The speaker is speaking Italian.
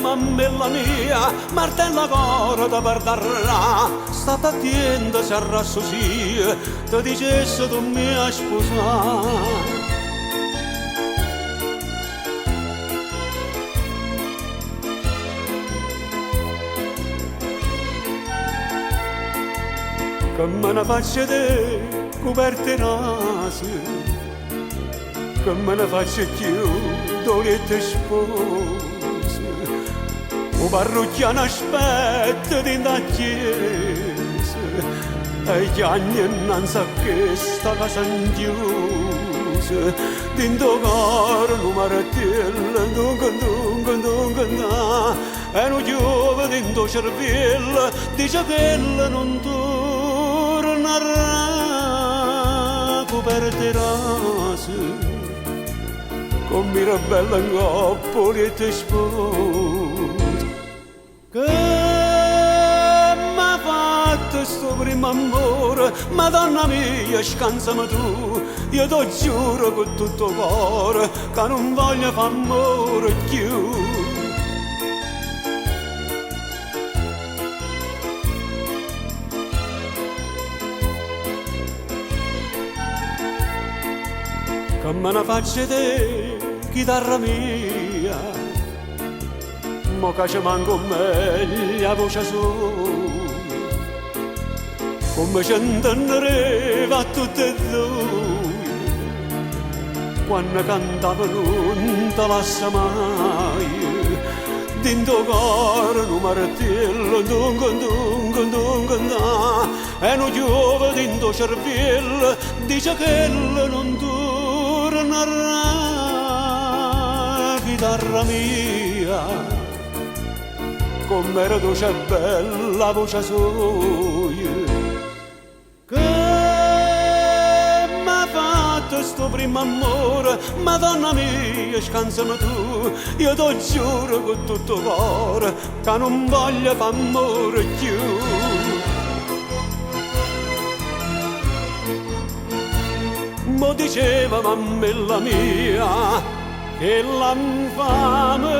mammella mia, martella corda per darla, state attenta se arrasso sia, ti dicesse tu mi hai sposato. Che me ne faccio te coperte rase, che me ne faccio più dolette spose, un parrucchiano aspetta dentro la chiesa, e gli anni innanzi a questa casa chiusa, dentro caro un martello, dunque, e un giove dentro cervello, dice che non tornerà coperte rase. Con Mirabella in coppoli e te sposi. Che m'ha fatto sto primo amore, Madonna mia, scansami tu, io ti giuro con tutto cuore che non voglio far amore più. Che me ne faccio te, chitarra mia, mo che ci manco meglio voce sua, come ci intendereva a tutte e due, quando cantava non te lascia mai, dentro cuore un martello, dunque, e un giove dentro cervello, dice che non tornerà, chitarra mia, com'era dolce e bella voce sua, che m'ha fatto sto primo amore, Madonna mia, scansami tu, io ti giuro con tutto cuore che non voglio far amore più. Mo diceva mammella mia che l'infame